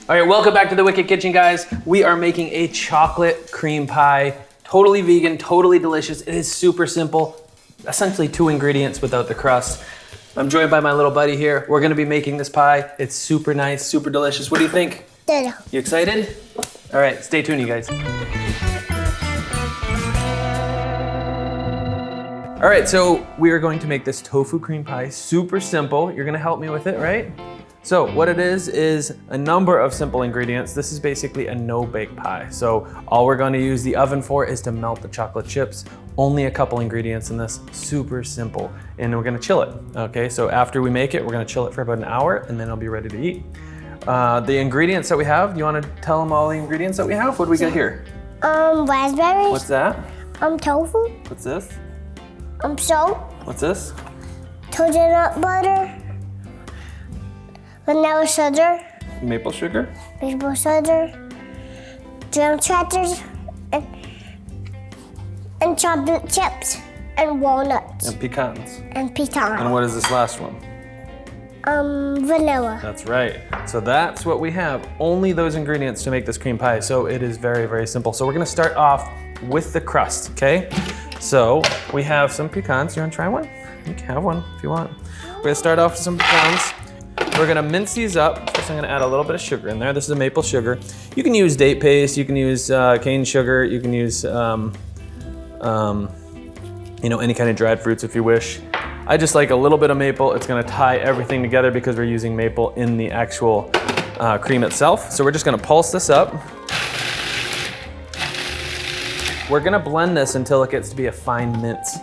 All right, welcome back to the Wicked Kitchen, guys. We are making a chocolate cream pie. Totally vegan, totally delicious. It is super simple. Essentially 2 ingredients without the crust. I'm joined by my little buddy here. We're gonna be making this pie. It's super nice, super delicious. What do you think? Good. You excited? All right, stay tuned, you guys. All right, so we are going to make this tofu cream pie. Super simple. You're gonna help me with it, right? So what it is a number of simple ingredients. This is basically a no-bake pie. So all we're gonna use the oven for is to melt the chocolate chips. Only a couple ingredients in this, super simple. And we're gonna chill it, okay? So after we make it, we're gonna chill it for about an hour and then it'll be ready to eat. The ingredients that we have, you wanna tell them all the ingredients that we have? What do we got here? Raspberries. What's that? Tofu. What's this? Salt. What's this? Coconut butter. Vanilla sugar. Maple sugar. Maple sugar. Graham crackers. And chocolate chips. And walnuts. And pecans. And pecan. And what is this last one? Vanilla. That's right. So that's what we have. Only those ingredients to make this cream pie. So it is very, very simple. So we're gonna start off with the crust, okay? So we have some pecans. You wanna try one? You can have one if you want. We're gonna start off with some pecans. We're gonna mince these up. First I'm gonna add a little bit of sugar in there. This is a maple sugar. You can use date paste, you can use cane sugar, you can use you know, any kind of dried fruits if you wish. I just like a little bit of maple. It's gonna tie everything together because we're using maple in the actual cream itself. So we're just gonna pulse this up. We're gonna blend this until it gets to be a fine mince.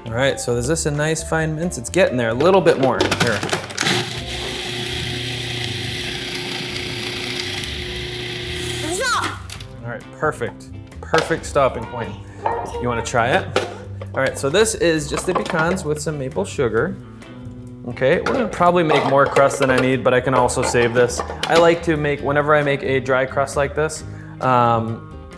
All right, so is this a nice fine mince? It's getting there, a little bit more. Here. All right, perfect. Perfect stopping point. You wanna try it? All right, so this is just the pecans with some maple sugar. Okay, we're gonna probably make more crust than I need, but I can also save this. I like to make, whenever I make a dry crust like this,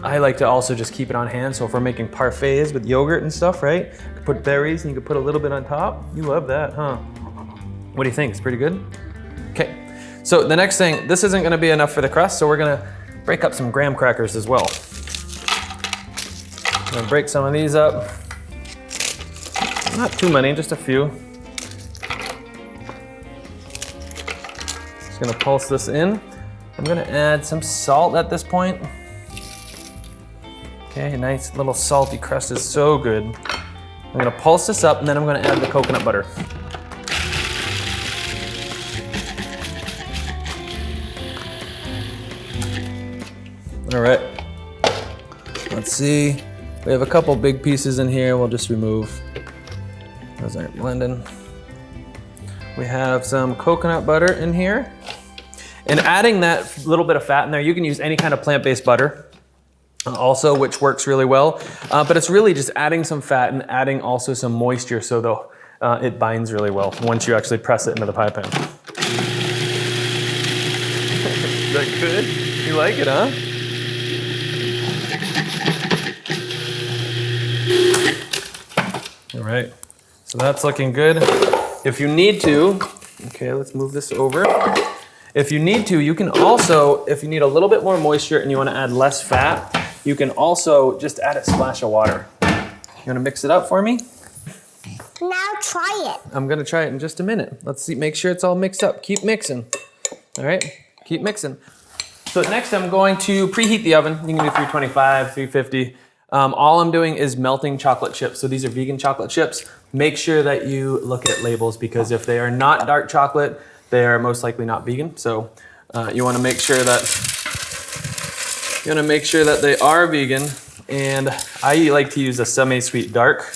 I like to also just keep it on hand. So if we're making parfaits with yogurt and stuff, right? You could put berries and you could put a little bit on top. You love that, huh? What do you think? It's pretty good? Okay, so the next thing, this isn't gonna be enough for the crust, so we're gonna break up some graham crackers as well. I'm gonna break some of these up. Not too many, just a few. Just gonna pulse this in. I'm gonna add some salt at this point. Okay, a nice little salty crust is so good. I'm gonna pulse this up and then I'm gonna add the coconut butter. All right, let's see. We have a couple big pieces in here. We'll just remove. Those aren't blending. We have some coconut butter in here. And adding that little bit of fat in there, you can use any kind of plant-based butter also, which works really well. But it's really just adding some fat and adding also some moisture so it binds really well once you actually press it into the pie pan. Is that good? You like it, huh? All right. So that's looking good. If you need to, okay, let's move this over. If you need to, you can also, if you need a little bit more moisture and you want to add less fat, you can also just add a splash of water. You want to mix it up for me? Now try it. I'm going to try it in just a minute. Let's see, make sure it's all mixed up. Keep mixing. All right, keep mixing. So next I'm going to preheat the oven. You can do 325, 350. All I'm doing is melting chocolate chips. So these are vegan chocolate chips. Make sure that you look at labels because if they are not dark chocolate, they are most likely not vegan. So you want to make sure that they are vegan. And I like to use a semi-sweet dark.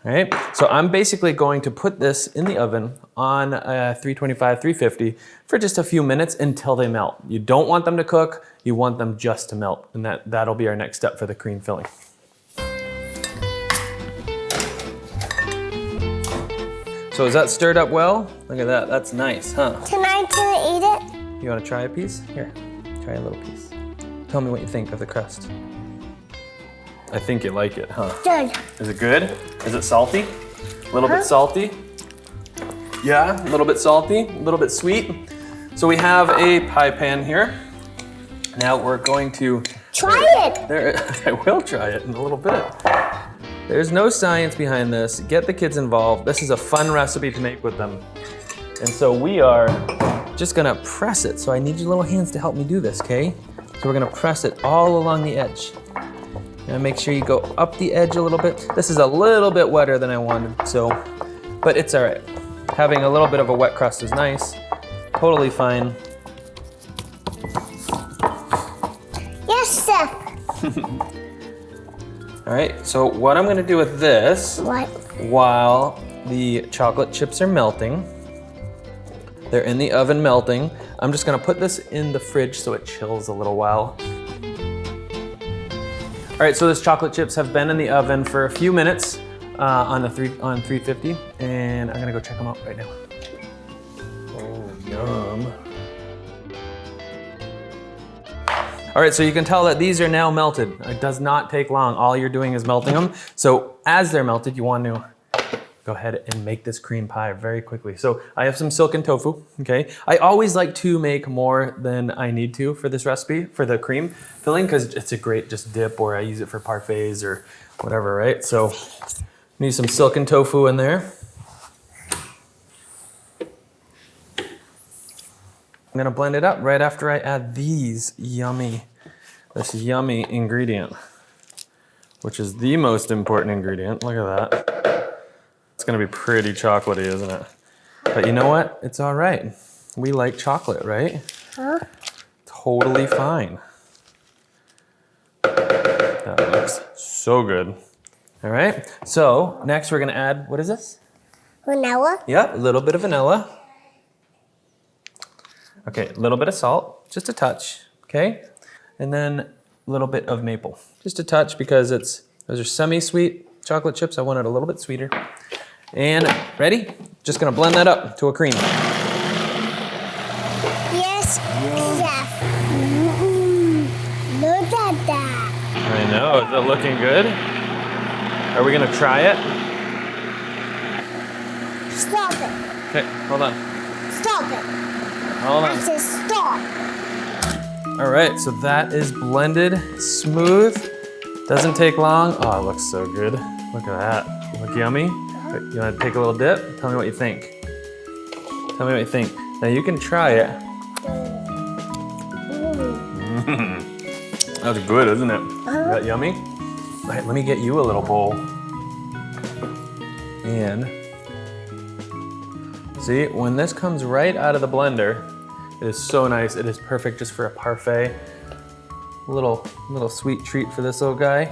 All right. So I'm basically going to put this in the oven on 325, 350 for just a few minutes until they melt. You don't want them to cook. You want them just to melt. And that'll be our next step for the cream filling. So is that stirred up well? Look at that, that's nice, huh? Can I eat it? You wanna try a piece? Here, try a little piece. Tell me what you think of the crust. I think you like it, huh? Good. Is it good? Is it salty? A little bit salty? Yeah, a little bit salty, a little bit sweet. So we have a pie pan here. Now we're going to Try it. There, I will try it in a little bit. There's no science behind this. Get the kids involved. This is a fun recipe to make with them. And so we are just gonna press it. So I need your little hands to help me do this, okay? So we're gonna press it all along the edge. And make sure you go up the edge a little bit. This is a little bit wetter than I wanted, so, but it's all right. Having a little bit of a wet crust is nice. Totally fine. Yes, Chef. All right, so what I'm gonna do with this, What? while the chocolate chips are melting, they're in the oven melting, I'm just gonna put this in the fridge so it chills a little while. All right, so those chocolate chips have been in the oven for a few minutes on 350, and I'm gonna go check them out right now. Oh, yum. All right, so you can tell that these are now melted. It does not take long. All you're doing is melting them. So as they're melted, you want to go ahead and make this cream pie very quickly. So I have some silken tofu, okay? I always like to make more than I need to for this recipe, for the cream filling, because it's a great just dip, or I use it for parfaits or whatever, right? So need some silken tofu in there. I'm gonna blend it up right after I add this yummy ingredient, which is the most important ingredient. Look at that. It's gonna be pretty chocolatey, isn't it? But you know what? It's all right. We like chocolate, right? Huh? Totally fine. That looks so good. All right, so next we're gonna add, what is this? Vanilla. Yeah, a little bit of vanilla. Okay, a little bit of salt, just a touch, okay? And then a little bit of maple, just a touch, because those are semi-sweet chocolate chips. I want it a little bit sweeter. And ready? Just gonna blend that up to a cream. Yes, Chef. Look at that. I know, is it looking good? Are we gonna try it? Stop it. Okay, hold on. Stop it. Hold I on. said stop. All right, so that is blended, smooth, doesn't take long. Oh, it looks so good. Look at that, look yummy. You wanna take a little dip? Tell me what you think. Tell me what you think. Now you can try it. That's good, isn't it? Is that yummy? All right, let me get you a little bowl. And see, when this comes right out of the blender, it is so nice. It is perfect just for a parfait. A little sweet treat for this little guy.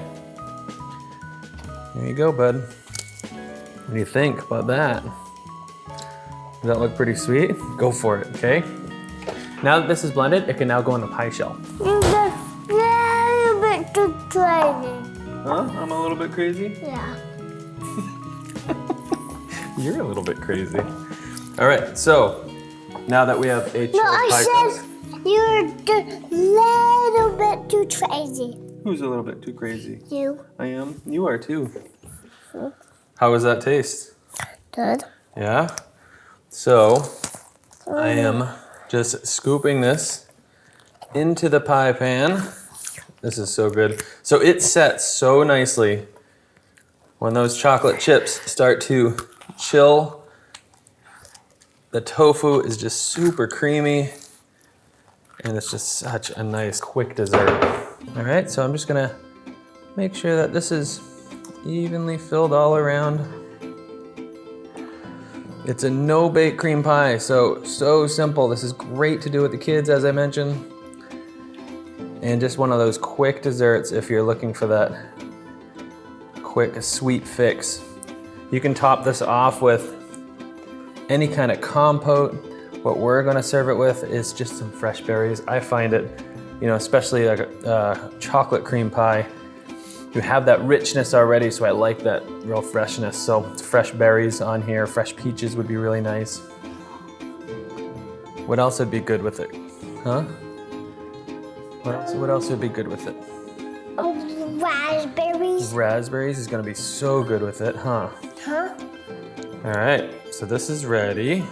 There you go, bud. What do you think about that? Does that look pretty sweet? Go for it, okay? Now that this is blended, it can now go in the pie shell. You're a bit too crazy. Huh? I'm a little bit crazy? Yeah. You're a little bit crazy. All right, so now that we have a chilled No, pie I crust. said you're a little bit too crazy. Who's a little bit too crazy? You. I am. You are too. How does that taste? Good. Yeah? So I am just scooping this into the pie pan. This is so good. So it sets so nicely when those chocolate chips start to chill. The tofu is just super creamy, and it's just such a nice quick dessert. All right, so I'm just gonna make sure that this is evenly filled all around. It's a no-bake cream pie, so simple. This is great to do with the kids, as I mentioned. And just one of those quick desserts if you're looking for that quick, sweet fix. You can top this off with any kind of compote. What we're gonna serve it with is just some fresh berries. I find it, especially like a chocolate cream pie, you have that richness already, so I like that real freshness. So fresh berries on here, fresh peaches would be really nice. What else would be good with it? Huh? What else would be good with it? Raspberries. raspberries is gonna be so good with it, huh? Huh? All right, so this is ready.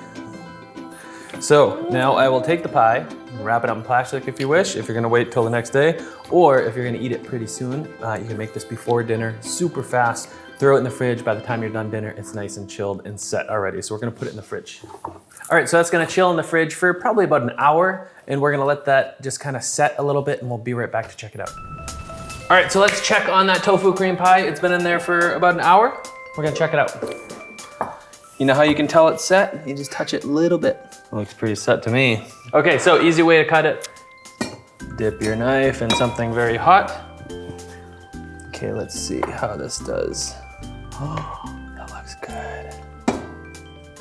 So now I will take the pie, wrap it up in plastic if you wish, if you're gonna wait till the next day, or if you're gonna eat it pretty soon, you can make this before dinner, super fast, throw it in the fridge. By the time you're done dinner, it's nice and chilled and set already. So we're gonna put it in the fridge. All right, so that's gonna chill in the fridge for probably about an hour, and we're gonna let that just kind of set a little bit, and we'll be right back to check it out. All right, so let's check on that tofu cream pie. It's been in there for about an hour. We're gonna check it out. You know how you can tell it's set? You just touch it a little bit. It looks pretty set to me. Okay, so easy way to cut it. Dip your knife in something very hot. Okay, let's see how this does. Oh, that looks good.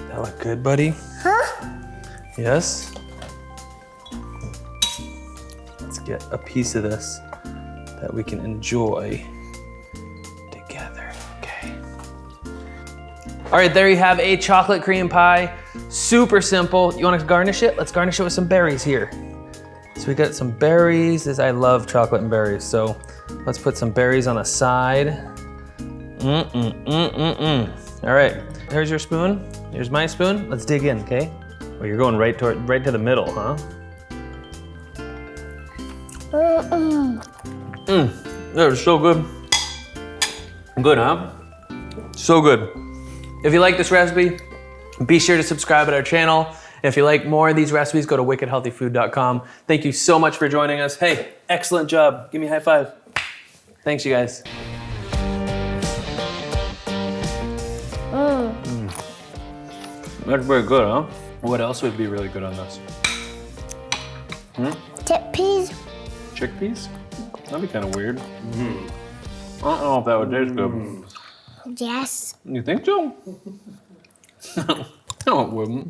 That look good, buddy? Huh? Yes? Let's get a piece of this that we can enjoy together, okay. All right, there you have a chocolate cream pie. Super simple. You wanna garnish it? Let's garnish it with some berries here. So we got some berries. I love chocolate and berries, so let's put some berries on the side. All right, here's your spoon. Here's my spoon. Let's dig in, okay? Well, you're going right to the middle, huh? That was so good. Good, huh? So good. If you like this recipe, be sure to subscribe at our channel. If you like more of these recipes, go to wickedhealthyfood.com. Thank you so much for joining us. Hey, excellent job. Give me a high five. Thanks, you guys. That's very good, huh? What else would be really good on this? Chickpeas? Chickpeas? That'd be kind of weird. I don't know if that would taste good. Yes. You think so? No, it wouldn't.